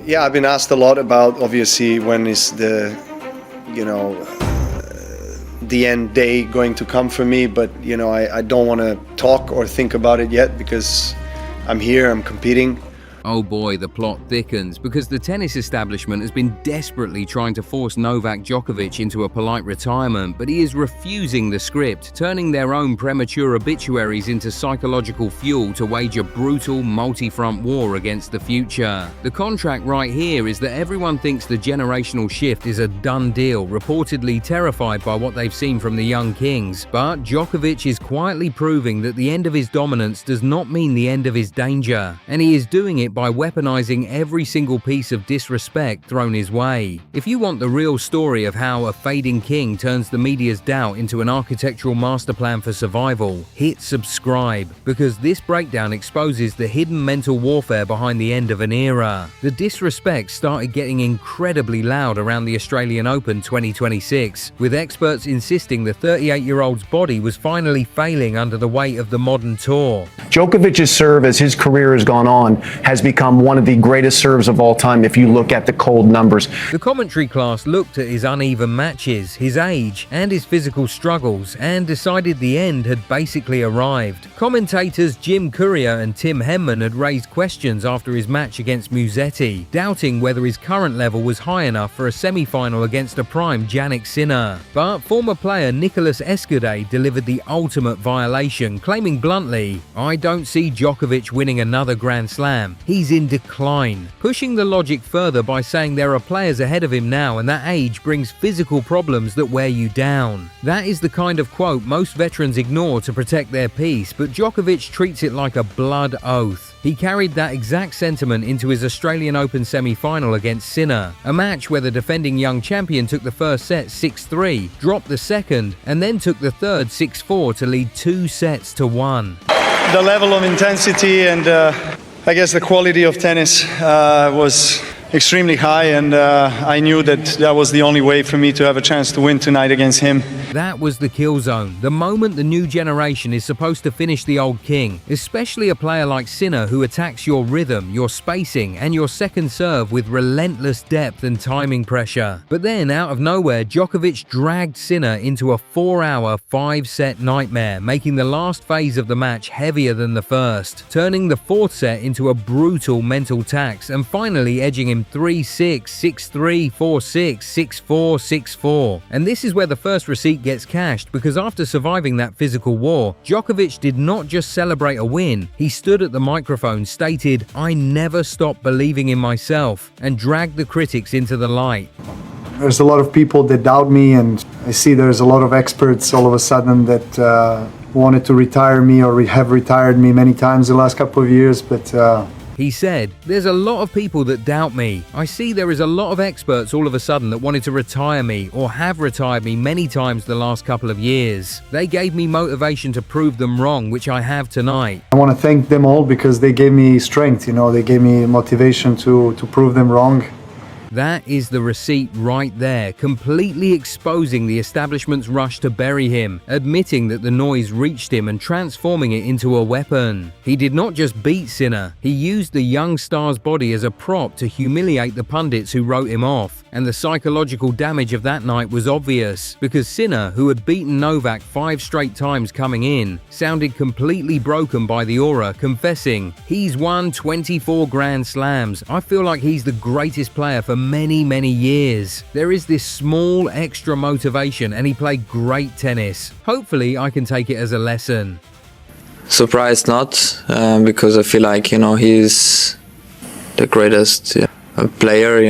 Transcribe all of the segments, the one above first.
Yeah, I've been asked a lot about, obviously, when is you know, the end day going to come for me, but, I don't want to talk or think about it yet because I'm here, I'm competing. Oh boy, the plot thickens because the tennis establishment has been desperately trying to force Novak Djokovic into a polite retirement, but he is refusing the script, turning their own premature obituaries into psychological fuel to wage a brutal, multi-front war against the future. The contract right here is that everyone thinks the generational shift is a done deal, reportedly terrified by what they've seen from the young kings. But Djokovic is quietly proving that the end of his dominance does not mean the end of his danger, and he is doing it by weaponizing every single piece of disrespect thrown his way. If you want the real story of how a fading king turns the media's doubt into an architectural master plan for survival, hit subscribe, because this breakdown exposes the hidden mental warfare behind the end of an era. The disrespect started getting incredibly loud around the Australian Open 2026, with experts insisting the 38-year-old's body was finally failing under the weight of the modern tour. Djokovic's serve, as his career has gone on, has become one of the greatest serves of all time if you look at the cold numbers. The commentary class looked at his uneven matches, his age, and his physical struggles, and decided the end had basically arrived. Commentators Jim Courier and Tim Henman had raised questions after his match against Musetti, doubting whether his current level was high enough for a semi-final against a prime Jannik Sinner. But former player Nicolas Escudé delivered the ultimate violation, claiming bluntly, "I don't see Djokovic winning another Grand Slam. He's in decline," pushing the logic further by saying there are players ahead of him now and that age brings physical problems that wear you down. That is the kind of quote most veterans ignore to protect their peace, but Djokovic treats it like a blood oath. He carried that exact sentiment into his Australian Open semi-final against Sinner, a match where the defending young champion took the first set 6-3, dropped the second, and then took the third 6-4 to lead 2-1. The level of intensity and I guess the quality of tennis was extremely high, and I knew that was the only way for me to have a chance to win tonight against him. That was the kill zone, the moment the new generation is supposed to finish the old king, especially a player like Sinner who attacks your rhythm, your spacing, and your second serve with relentless depth and timing pressure. But then, out of nowhere, Djokovic dragged Sinner into a 4-hour, 5-set nightmare, making the last phase of the match heavier than the first, turning the fourth set into a brutal mental tax, and finally edging him 3-6, 6-3, 4-6, 6-4, 6-4. And this is where the first receipt gets cashed, because after surviving that physical war, Djokovic did not just celebrate a win, he stood at the microphone, stated, "I never stopped believing in myself," and dragged the critics into the light. There's a lot of people that doubt me, and I see there's a lot of experts all of a sudden that wanted to retire me or have retired me many times the last couple of years, but He said, "There's a lot of people that doubt me. I see there is a lot of experts all of a sudden that wanted to retire me or have retired me many times the last couple of years. They gave me motivation to prove them wrong, which I have tonight." I want to thank them all because they gave me strength, they gave me motivation to prove them wrong. That is the receipt right there, completely exposing the establishment's rush to bury him, admitting that the noise reached him and transforming it into a weapon. He did not just beat Sinner, he used the young star's body as a prop to humiliate the pundits who wrote him off. And the psychological damage of that night was obvious, because Sinner, who had beaten Novak 5 straight times coming in, sounded completely broken by the aura, confessing, "He's won 24 Grand Slams. I feel like he's the greatest player for many, many years. There is this small extra motivation and he played great tennis. Hopefully I can take it as a lesson." Surprised not, because I feel like, he's the greatest player,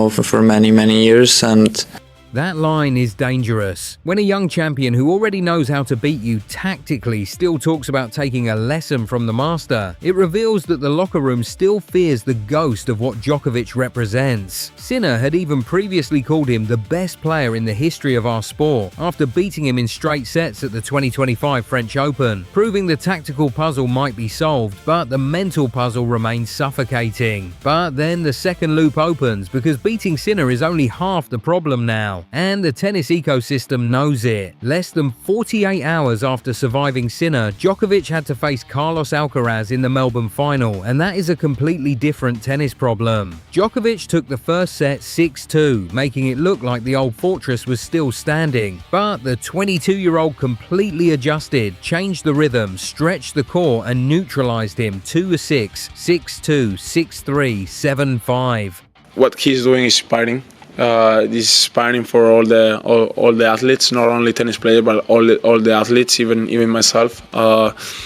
for many, many years, and That line is dangerous. When a young champion who already knows how to beat you tactically still talks about taking a lesson from the master, it reveals that the locker room still fears the ghost of what Djokovic represents. Sinner had even previously called him the best player in the history of our sport after beating him in straight sets at the 2025 French Open, proving the tactical puzzle might be solved, but the mental puzzle remains suffocating. But then the second loop opens because beating Sinner is only half the problem now. now, and the tennis ecosystem knows it. Less than 48 hours after surviving Sinner, Djokovic had to face Carlos Alcaraz in the Melbourne final, and that is a completely different tennis problem. Djokovic took the first set 6-2, making it look like the old fortress was still standing, but the 22-year-old completely adjusted, changed the rhythm, stretched the court, and neutralized him 2-6, 6-2, 6-3, 7-5. What he's doing is inspiring. This is inspiring for all the athletes, not only tennis players, but all the athletes, even myself.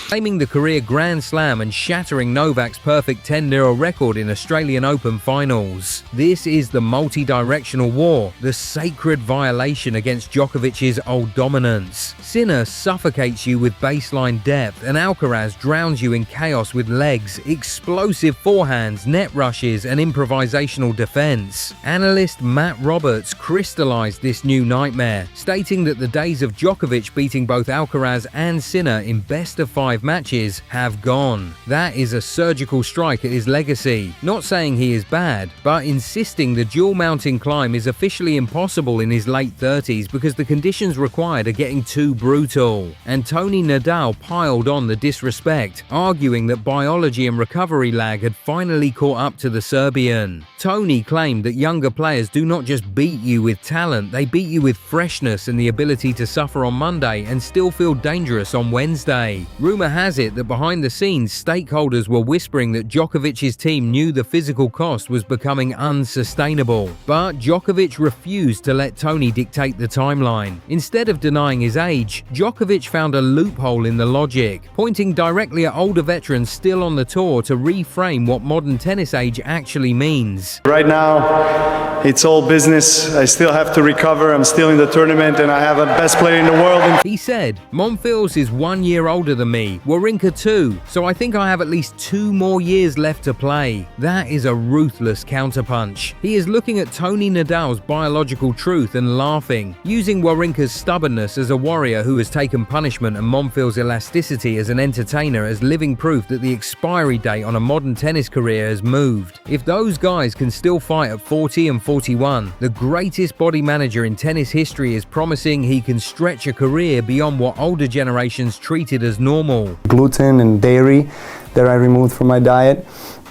Claiming the career Grand Slam and shattering Novak's perfect 10-0 record in Australian Open finals. This is the multi-directional war, the sacred violation against Djokovic's old dominance. Sinner suffocates you with baseline depth, and Alcaraz drowns you in chaos with legs, explosive forehands, net rushes, and improvisational defense. Analyst Matt Roberts crystallized this new nightmare, stating that the days of Djokovic beating both Alcaraz and Sinner in best-of-5 matches have gone. That is a surgical strike at his legacy, not saying he is bad, but insisting the dual mountain climb is officially impossible in his late 30s because the conditions required are getting too brutal. And Tony Nadal piled on the disrespect, arguing that biology and recovery lag had finally caught up to the Serbian. Tony claimed that younger players do not just beat you with talent, they beat you with freshness and the ability to suffer on Monday and still feel dangerous on Wednesday. Rumour has it that behind the scenes, stakeholders were whispering that Djokovic's team knew the physical cost was becoming unsustainable. But Djokovic refused to let Tony dictate the timeline. Instead of denying his age, Djokovic found a loophole in the logic, pointing directly at older veterans still on the tour to reframe what modern tennis age actually means. Right now, it's all business. I still have to recover. I'm still in the tournament and I have the best player in the world. He said, Monfils is 1 year older than me, Wawrinka 2, so I think I have at least 2 more years left to play. That is a ruthless counterpunch. He is looking at Tony Nadal's biological truth and laughing, using Wawrinka's stubbornness as a warrior who has taken punishment and Monfils' elasticity as an entertainer as living proof that the expiry date on a modern tennis career has moved. If those guys can still fight at 40 and 41, the greatest body manager in tennis history is promising he can stretch a career beyond what older generations treated as normal. Gluten and dairy that I removed from my diet.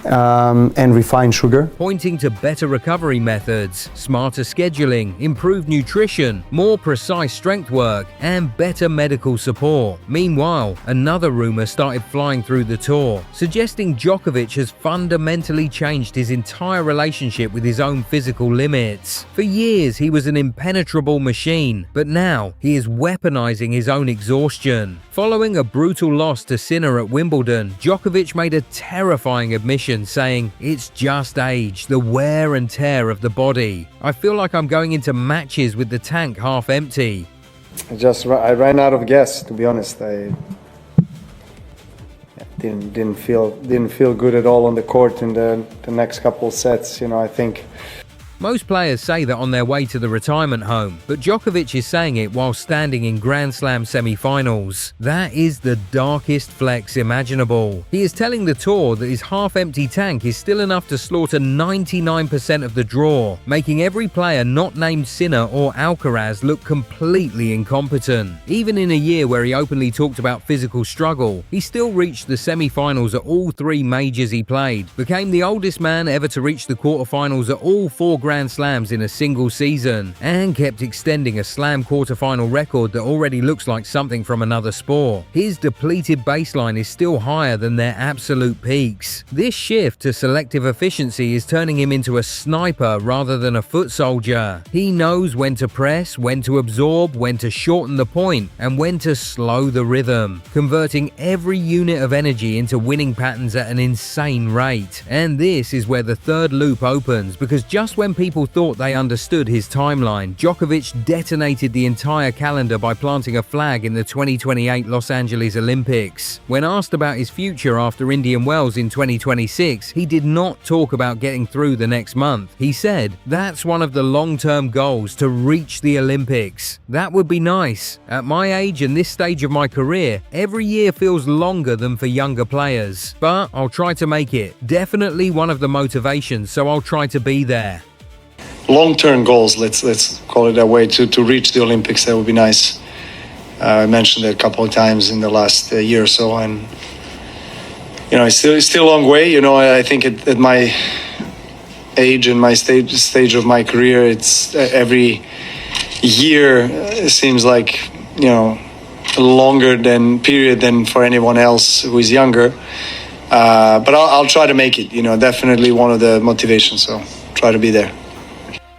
And refined sugar. Pointing to better recovery methods, smarter scheduling, improved nutrition, more precise strength work, and better medical support. Meanwhile, another rumor started flying through the tour, suggesting Djokovic has fundamentally changed his entire relationship with his own physical limits. For years, he was an impenetrable machine, but now he is weaponizing his own exhaustion. Following a brutal loss to Sinner at Wimbledon, Djokovic made a terrifying admission, saying, "It's just age, the wear and tear of the body. I feel like I'm going into matches with the tank half empty." I ran out of gas, to be honest. I didn't feel good at all on the court in the next couple of sets. I think most players say that on their way to the retirement home, but Djokovic is saying it while standing in Grand Slam semi-finals. That is the darkest flex imaginable. He is telling the tour that his half-empty tank is still enough to slaughter 99% of the draw, making every player not named Sinner or Alcaraz look completely incompetent. Even in a year where he openly talked about physical struggle, he still reached the semi-finals at all 3 majors he played, became the oldest man ever to reach the quarterfinals at all 4 Grand Slams in a single season, and kept extending a slam quarterfinal record that already looks like something from another sport. His depleted baseline is still higher than their absolute peaks. This shift to selective efficiency is turning him into a sniper rather than a foot soldier. He knows when to press, when to absorb, when to shorten the point, and when to slow the rhythm, converting every unit of energy into winning patterns at an insane rate. And this is where the third loop opens, because just when people thought they understood his timeline, Djokovic detonated the entire calendar by planting a flag in the 2028 Los Angeles Olympics. When asked about his future after Indian Wells in 2026, he did not talk about getting through the next month. He said, "That's one of the long-term goals, to reach the Olympics. That would be nice. At my age and this stage of my career, every year feels longer than for younger players. But I'll try to make it. Definitely one of the motivations, so I'll try to be there." long-term goals, let's call it that way, to reach the Olympics. That would be nice. I mentioned it a couple of times in the last year or so, and it's still a long way. I think at my age and my stage of my career, it's every year seems like a longer period than for anyone else who is younger. But I'll try to make it. Definitely one of the motivations. So try to be there.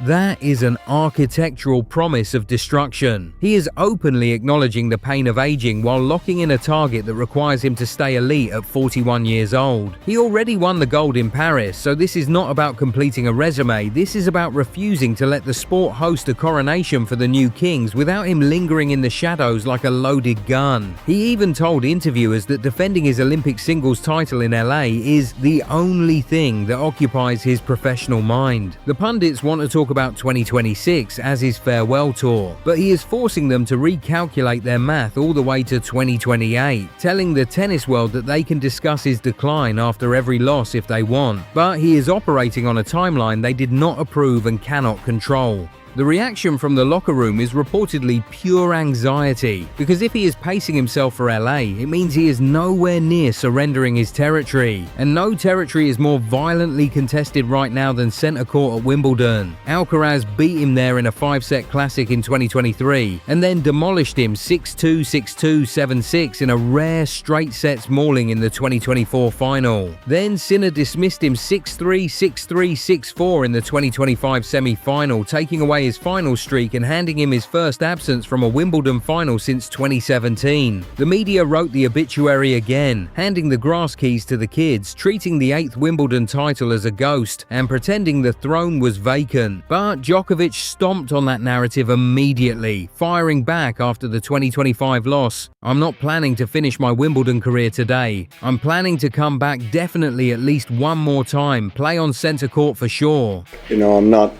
That is an architectural promise of destruction. He is openly acknowledging the pain of aging while locking in a target that requires him to stay elite at 41 years old. He already won the gold in Paris, so this is not about completing a resume. This is about refusing to let the sport host a coronation for the new kings without him lingering in the shadows like a loaded gun. He even told interviewers that defending his Olympic singles title in LA is the only thing that occupies his professional mind. The pundits want to talk about 2026 as his farewell tour, but he is forcing them to recalculate their math all the way to 2028, telling the tennis world that they can discuss his decline after every loss if they want, but he is operating on a timeline they did not approve and cannot control. The reaction from the locker room is reportedly pure anxiety, because if he is pacing himself for LA, it means he is nowhere near surrendering his territory. And no territory is more violently contested right now than centre court at Wimbledon. Alcaraz beat him there in a 5-set classic in 2023, and then demolished him 6-2, 6-2, 7-6 in a rare straight sets mauling in the 2024 final. Then Sinner dismissed him 6-3, 6-3, 6-4 in the 2025 semi-final, taking away his final streak and handing him his first absence from a Wimbledon final since 2017. The media wrote the obituary again, handing the grass keys to the kids, treating the 8th Wimbledon title as a ghost, and pretending the throne was vacant. But Djokovic stomped on that narrative immediately, firing back after the 2025 loss. "I'm not planning to finish my Wimbledon career today. I'm planning to come back definitely at least one more time, play on centre court for sure." I'm not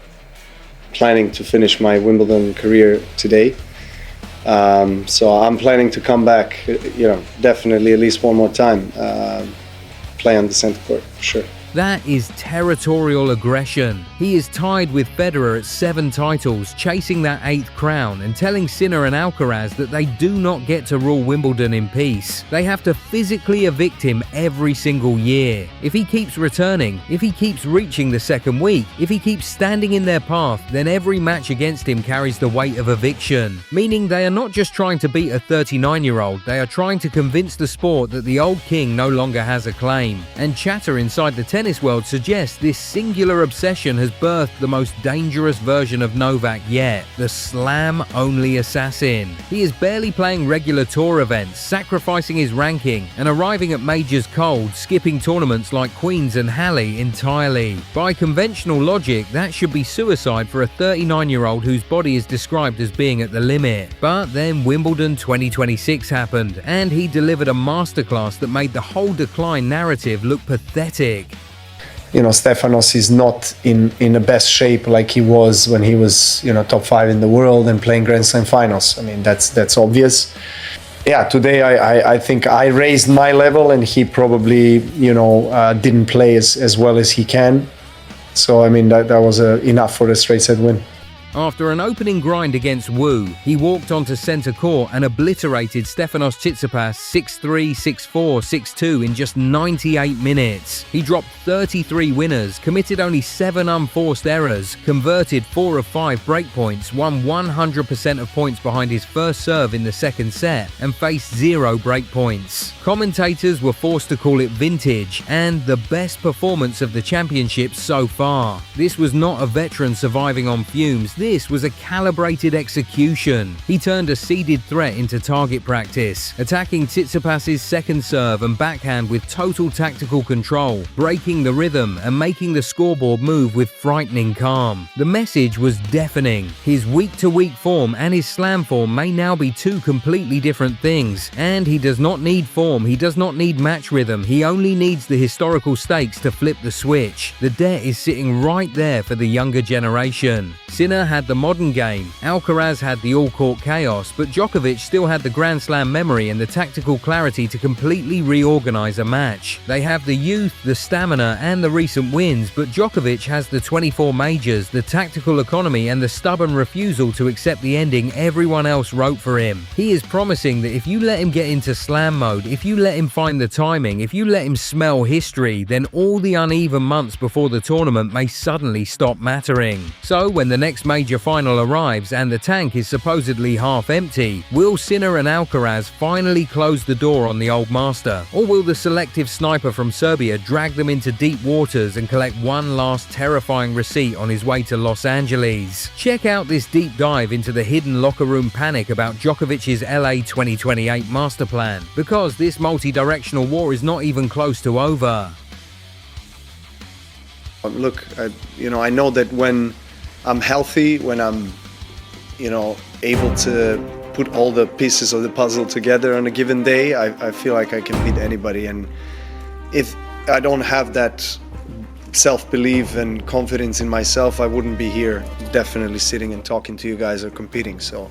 planning to finish my Wimbledon career today. So I'm planning to come back, definitely at least one more time, play on the center court, for sure. That is territorial aggression. He is tied with Federer at 7 titles, chasing that 8th crown, and telling Sinner and Alcaraz that they do not get to rule Wimbledon in peace. They have to physically evict him every single year. If he keeps returning, if he keeps reaching the second week, if he keeps standing in their path, then every match against him carries the weight of eviction. Meaning they are not just trying to beat a 39-year-old, they are trying to convince the sport that the old king no longer has a claim. And chatter inside the tennis world suggests this singular obsession has birthed the most dangerous version of Novak yet, the slam-only assassin. He is barely playing regular tour events, sacrificing his ranking, and arriving at majors cold, skipping tournaments like Queens and Halle entirely. By conventional logic, that should be suicide for a 39-year-old whose body is described as being at the limit. But then Wimbledon 2026 happened, and he delivered a masterclass that made the whole decline narrative look pathetic. Stefanos is not in the best shape like he was when he was, top 5 in the world and playing Grand Slam finals. I mean, that's obvious. Yeah, today I think I raised my level and he probably, didn't play as well as he can. So, I mean, that was enough for a straight set win. After an opening grind against Wu, he walked onto centre court and obliterated Stefanos Tsitsipas 6-3, 6-4, 6-2 in just 98 minutes. He dropped 33 winners, committed only 7 unforced errors, converted 4 of 5 breakpoints, won 100% of points behind his first serve in the second set, and faced 0 breakpoints. Commentators were forced to call it vintage and the best performance of the championship so far. This was not a veteran surviving on fumes. This was a calibrated execution. He turned a seeded threat into target practice, attacking Tsitsipas's second serve and backhand with total tactical control, breaking the rhythm and making the scoreboard move with frightening calm. The message was deafening. His week-to-week form and his slam form may now be 2 completely different things, and he does not need form, he does not need match rhythm, he only needs the historical stakes to flip the switch. The debt is sitting right there for the younger generation. Sinner had the modern game, Alcaraz had the all-court chaos, but Djokovic still had the Grand Slam memory and the tactical clarity to completely reorganize a match. They have the youth, the stamina, and the recent wins, but Djokovic has the 24 majors, the tactical economy, and the stubborn refusal to accept the ending everyone else wrote for him. He is promising that if you let him get into slam mode, if you let him find the timing, if you let him smell history, then all the uneven months before the tournament may suddenly stop mattering. So when the next major final arrives and the tank is supposedly half empty, will Sinner and Alcaraz finally close the door on the old master? Or will the Selective sniper from Serbia drag them into deep waters and collect one last terrifying receipt on his way to Los Angeles? Check out this deep dive into the hidden locker room panic about Djokovic's LA 2028 master plan, because this multi-directional war is not even close to over. Look, I know that when I'm healthy, when I'm, able to put all the pieces of the puzzle together on a given day, I feel like I can beat anybody. And if I don't have that self-belief and confidence in myself, I wouldn't be here definitely sitting and talking to you guys or competing. So